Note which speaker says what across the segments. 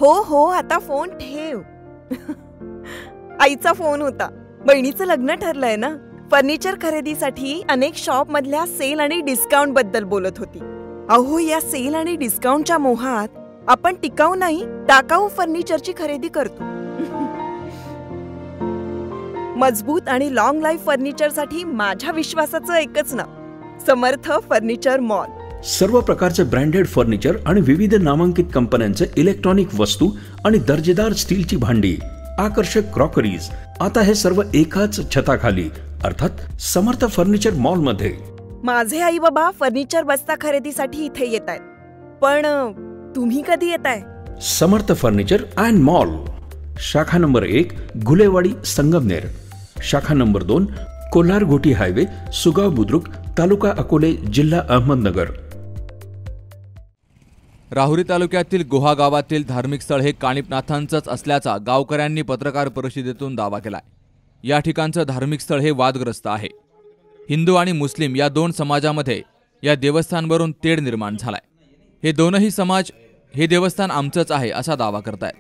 Speaker 1: हो हो, आता फोन ठेव. आईचा फोन होता. बहिणीचं लग्न ठरलंय ना. फर्निचर खरेदीसाठी अनेक शॉप मधल्या सेल आणि डिस्काउंट बद्दल बोलत होती. अहो, या सेल आणि डिस्काउंटच्या मोहात आपण टिकाऊ नाही, टाकाऊ फर्निचरची खरेदी करतो. मजबूत आणि लॉंग लाईफ फर्निचरसाठी माझ्या विश्वासाचं एकच नाव, समर्थ फर्निचर मॉल.
Speaker 2: सर्व प्रकारचे ब्रँडेड फर्निचर आणि विविध नामांकित कंपन्यांचे इलेक्ट्रॉनिक वस्तू आणि दर्जेदार स्टीलची भांडी, आकर्षक क्रॉकरीज, आता हे सर्व एकाच छताखाली, अर्थात समर्थ फर्निचर मॉल मध्ये.
Speaker 1: माझे आई बाबा फर्निचर बस्ता खरेदीसाठी इथे येत आहेत, पण तुम्ही कधी येताय?
Speaker 2: समर्थ फर्निचर अँड मॉल, शाखा नंबर 1 घुलेवाडी संगमनेर, शाखा नंबर 2 कोल्हार घोटी हायवे, सुगाव बुद्रुक, तालुका अकोले, जिल्हा अहमदनगर.
Speaker 3: राहुरी तालुक्यातील गुहा गावातील धार्मिक स्थळ हे कानिफनाथांचंच असल्याचा गावकऱ्यांनी पत्रकार परिषदेतून दावा केलाय. या ठिकाणचं धार्मिक स्थळ हे वादग्रस्त आहे. हिंदू आणि मुस्लिम या दोन समाजामध्ये या देवस्थानवरून तेढ निर्माण झालाय. हे दोनही समाज हे देवस्थान आमचंच आहे असा दावा करतायत.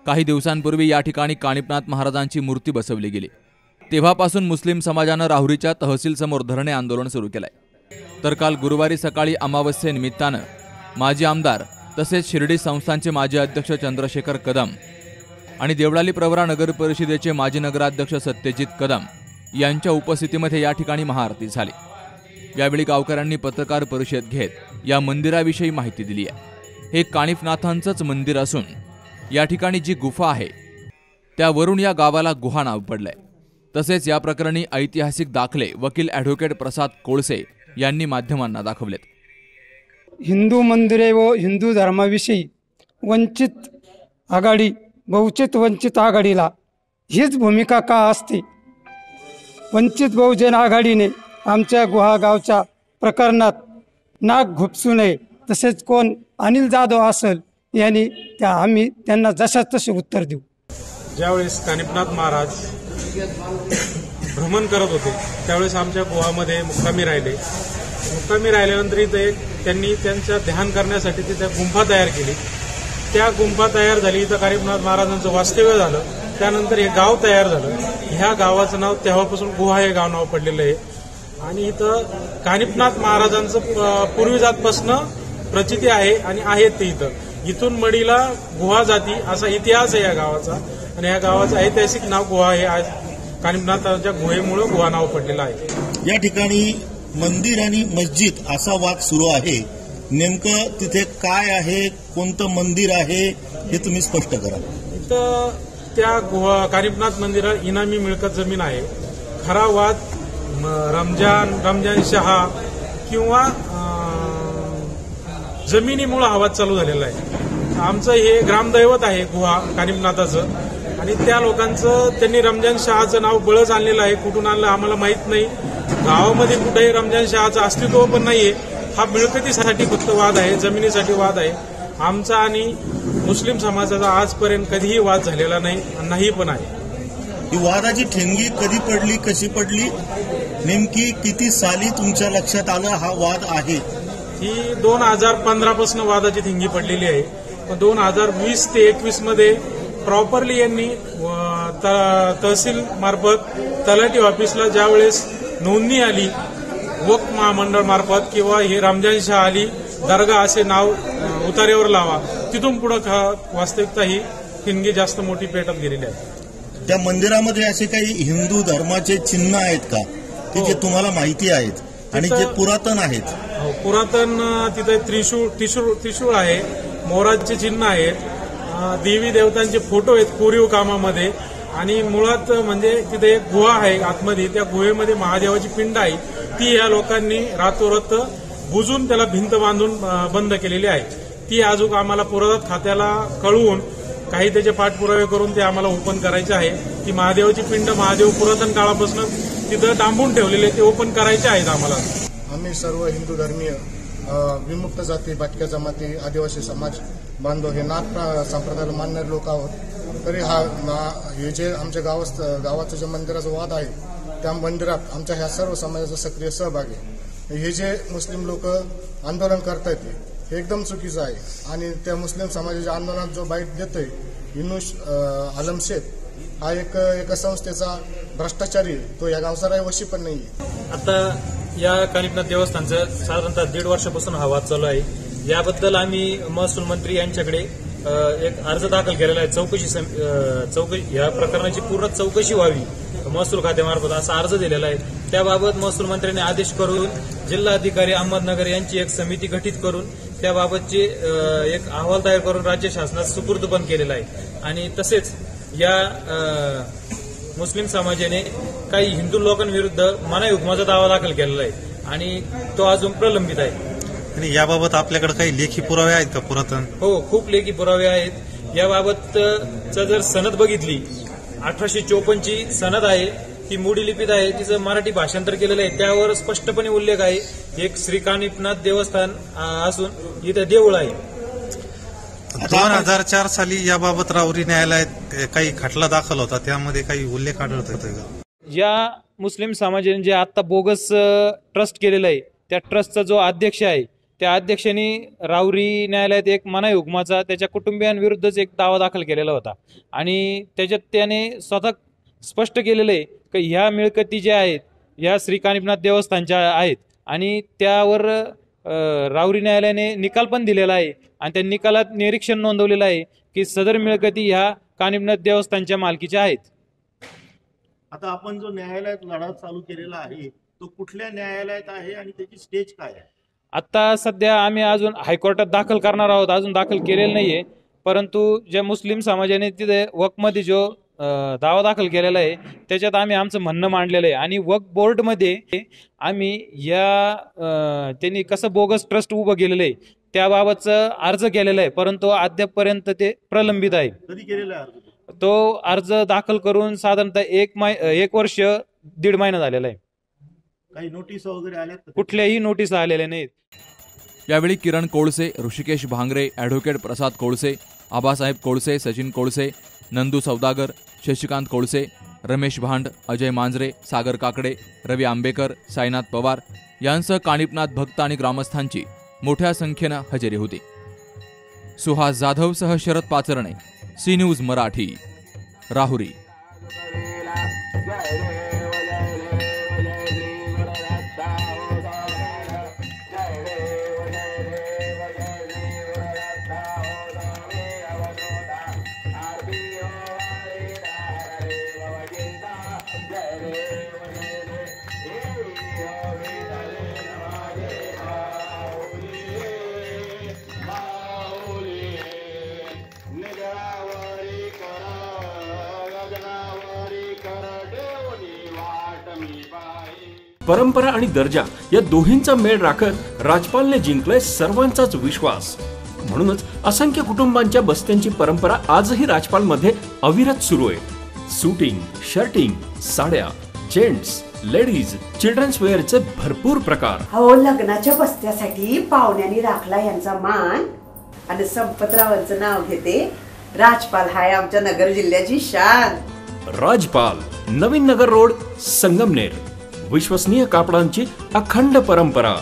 Speaker 3: काही दिवसांपूर्वी या ठिकाणी कानिफनाथ महाराजांची मूर्ती बसवली गेली. तेव्हापासून मुस्लिम समाजानं राहुरीच्या तहसील समोर धरणे आंदोलन सुरू केलंय. तर काल गुरुवारी सकाळी अमावस्येनिमित्तानं माजी आमदार तसेच शिर्डी संस्थानचे माजी अध्यक्ष चंद्रशेखर कदम आणि देवळाली प्रवरा नगर परिषदेचे माजी नगराध्यक्ष सत्यजित कदम यांच्या उपस्थितीमध्ये या ठिकाणी महाआरती झाली. यावेळी गावकऱ्यांनी पत्रकार परिषद घेत या मंदिराविषयी माहिती दिली आहे. हे कानिफनाथांचंच मंदिर असून या ठिकाणी जी गुफा आहे त्यावरून या गावाला गुहा नाव पडलंय. तसेच या प्रकरणी ऐतिहासिक दाखले वकील ॲडव्होकेट प्रसाद कोळसे यांनी माध्यमांना दाखवलेत.
Speaker 4: हिंदू मंदिरे व हिंदू धर्माविषयी वंचित आघाडी बहुचित वंचित आघाडीला हीच भूमिका का असते? वंचित बहुजन आघाडीने आमच्या गुहा गावच्या प्रकरणात नाक घुपसू नये. तसेच कोण अनिल जाधव असेल यांनी आम्ही त्यांना जशाच तसे उत्तर देऊ.
Speaker 5: ज्यावेळेस कानिफनाथ महाराज भ्रमण करत होते त्यावेळेस आमच्या गुहामध्ये मुक्कामी राहिले. मुक्कामी राहिल्यानंतर इथे त्यांनी त्यांचं ध्यान करण्यासाठी तिथे गुंफा तयार केली. त्या गुंफा तयार झाली, इथं कानिफनाथ महाराजांचं वास्तव्य झालं. त्यानंतर हे गाव तयार झालं. ह्या गावाचं नाव तेव्हापासून गुहा हे गाव नाव पडलेलं आहे. आणि इथं कानिफनाथ महाराजांचं पूर्वीजातपासनं प्रचिती आहे आणि आहेत ते इथून मडीला गुहा जाती असा इतिहास आहे या गावाचा. आणि या गावाचं ऐतिहासिक नाव गुहा हे आज कानिफनाथांच्या गुहेमुळे गुहा नाव पडलेलं आहे.
Speaker 6: या ठिकाणी मंदिर आणि मस्जिद असा वाद सुरू आहे. नेमकं तिथे काय आहे, कोणतं मंदिर आहे हे तुम्ही स्पष्ट करा.
Speaker 5: इथं त्या कानिफनाथ मंदिरात इनामी मिळकत जमीन आहे. खरा वाद रमजान शहा किंवा जमिनीमुळे हा वाद चालू झालेला आहे. आमचं हे ग्रामदैवत आहे गुहा कानिफनाथाचं आणि त्या लोकांचं त्यांनी रमजान शहाचं नाव बळच आणलेलं आहे. कुठून आणलं आम्हाला माहित नाही. गावामध्ये कुठेही रमजान शहाचं अस्तित्व पण नाहीये. हा मिळकतीसाठी फक्त वाद आहे, जमिनीसाठी वाद आहे. आमचा आणि मुस्लिम समाजाचा आजपर्यंत कधीही वाद झालेला नाही पण आहे.
Speaker 6: ही वादाची ठिणगी कधी पडली, कशी पडली, नेमकी किती साली तुमच्या लक्षात आलं हा वाद आहे?
Speaker 5: ही 2015 पासून वादाची ठिणगी पडलेली आहे. 2020 ते 21 मध्ये प्रॉपरली यांनी तहसील मार्फत तलाठी ऑफिसला ज्यावेळेस नोंदणी आली वक्फ महामंडळ मार्फत किंवा हे रमजान शाह अली दर्गा असे नाव उतार्यावर लावा, तिथून पुढे वास्तविकता ही ठिणगी जास्त मोठी पेटत गेलेली आहे.
Speaker 6: त्या मंदिरामध्ये असे काही हिंदू धर्माचे चिन्ह आहेत का की जे तुम्हाला माहिती आहेत आणि जे पुरातन आहेत?
Speaker 5: पुरातन तिथे त्रिशूळ आहे, मोराचे चिन्ह आहेत, देवी देवतांचे फोटो आहेत कोरीव कामामध्ये. आणि मुळात म्हणजे तिथे एक गुहा आहे आतमध्ये. त्या गुहेमध्ये महादेवाची पिंड आहे. ती या लोकांनी रातोरात बुजून त्याला भिंत बांधून बंद केलेली आहे. ती अजून आम्हाला पुरातत्व खात्याला कळवून काही त्याचे पाठपुरावे करून ते आम्हाला ओपन करायचे आहे. ती महादेवाची पिंड महादेव पुरातन काळापासून तिथं डांबून ठेवलेले ते ओपन करायचे आहेत आम्हाला.
Speaker 7: आम्ही सर्व हिंदू धर्मीय विमुक्त जाती, भटक्या जमाती, आदिवासी समाज बांधव हे नाथ संप्रदायाला मानणारे लोक आहोत. तरी हे जे आमच्या गावाचं जे मंदिराचा वाद आहे त्या मंदिरात आमच्या ह्या सर्व समाजाचा सक्रिय सहभाग आहे. हे जे मुस्लिम लोक आंदोलन करतायत हे एकदम चुकीचं आहे आणि त्या मुस्लिम समाजाच्या आंदोलनात जो बाईट देतोय युनुस आलम शेख हा एका संस्थेचा भ्रष्टाचारी, तो या गावचा रहिवासी पण नाही.
Speaker 5: आता या कानिपनाथ देवस्थानचं साधारणतः 1.5 वर्षापासून हा वाद चालू आहे. याबद्दल आम्ही महसूल मंत्री यांच्याकडे एक अर्ज दाखल केलेला आहे. या प्रकरणाची पूर्ण चौकशी व्हावी महसूल खात्यामार्फत असा अर्ज दिलेला आहे. त्याबाबत महसूल मंत्र्यांनी आदेश करून जिल्हाधिकारी अहमदनगर यांची एक समिती गठीत करून त्याबाबतचे एक अहवाल तयार करून राज्य शासनात सुपूर्द पण केलेला आहे. आणि तसेच या मुस्लिम समाजाने काही हिंदू लोकांविरुद्ध मनाई हुकमाचा दावा दाखल केलेला आहे आणि तो अजून प्रलंबित आहे.
Speaker 8: आणि याबाबत आपल्याकडे काही लेखी पुरावे आहेत का पुरातन?
Speaker 5: हो, खूप लेखी पुरावे आहेत. याबाबतचं जर सनद बघितली 1854 ची सनद आहे, ती मोडी लिपीत आहे, तिचं मराठी भाषांतर केलेलं आहे. त्यावर स्पष्टपणे उल्लेख आहे एक श्री कानिपनाथ देवस्थान असून इथं देऊळ आहे.
Speaker 8: 2004 साली याबाबत राहुरी न्यायालयात काही खटला दाखल होता, त्यामध्ये काही उल्लेख आढळतोय का?
Speaker 5: या मुस्लिम समाजाने जे आता बोगस ट्रस्ट केलेलं आहे त्या ट्रस्टचा जो अध्यक्ष आहे त्या अध्यक्षांनी राहुरी न्यायालयात एक मनाई हुकमाचा त्याच्या कुटुंबियांविरुद्धच एक दावा दाखल केलेला होता आणि त्याच्यात त्याने स्वतः स्पष्ट केलेलं आहे की ह्या मिळकती ज्या आहेत ह्या श्री कानिपनाथ देवस्थानच्या आहेत आणि त्यावर राहुरी न्यायालयाने निकाल पण दिलेला आहे आणि त्या निकालात निरीक्षण नोंदवलेलं आहे की सदर मिळकती ह्या कानिपनाथ देवस्थानच्या मालकीच्या आहेत.
Speaker 6: आता आपण जो न्यायालयात लढा चालू केलेला आहे तो कुठल्या न्यायालयात आहे आणि त्याची स्टेज काय आहे?
Speaker 5: आता सध्या आम्ही अजून हायकोर्टात दाखल करणार आहोत, अजून दाखल केलेलं नाहीये. परंतु ज्या मुस्लिम समाजाने तिथे वक्फमध्ये जो दावा दाखल केलेला आहे त्याच्यात आम्ही आमचं म्हणणं मांडलेलं आहे आणि वक्फ बोर्डमध्ये आम्ही या त्यांनी कसं बोगस ट्रस्ट उभं केलेलं आहे त्याबाबतचा अर्ज केलेला आहे, परंतु अद्यापपर्यंत ते प्रलंबित आहे.
Speaker 6: कधी केलेला आहे अर्ज?
Speaker 5: तो अर्ज दाखल करून साधारणतः 1 वर्ष 1.5 महिना झालेला आहे.
Speaker 6: काही नोटीस वगैरे आल्या?
Speaker 5: कुठल्याही नोटीस आलेल्या नाहीत.
Speaker 3: यावेळी किरण कोळसे, ऋषिकेश भांगरे, ॲडव्होकेट प्रसाद कोळसे, आबासाहेब कोळसे, सचिन कोळसे, नंदू सौदागर, शशिकांत कोळसे, रमेश भांड, अजय मांजरे, सागर काकडे, रवी आंबेकर, साईनाथ पवार यांसह कानिपनाथ भक्त आणि ग्रामस्थांची मोठ्या संख्येनं हजेरी होती. सुहास जाधवसह शरद पाचरणे, सी न्यूज मराठी, राहुरी.
Speaker 2: परंपरा आणि दर्जा या दोहींचा मेळ राखत राजपालने जिंकलाय सर्वांचाच विश्वास. म्हणूनच असंख्य कुटुंबांच्या बस्त्यांची परंपरा आजही राजपालमध्ये अविरत सुरू आहे. सूटिंग, शर्टिंग, साड्या, जेंट्स, लेडीज, चिल्ड्रन्स वेअरचे भरपूर प्रकार.
Speaker 9: हो, लग्नाच्या बस्त्यासाठी पाहुण्यांनी राखला यांचा मान आणि संपतरावांचं नाव घेते. राजपाल हाय आमच्या नगर जिल्ह्याची शान.
Speaker 2: राजपाल, नवीन नगर रोड, संगमनेर. विश्वसनीय कापडांची अखंड परंपरा.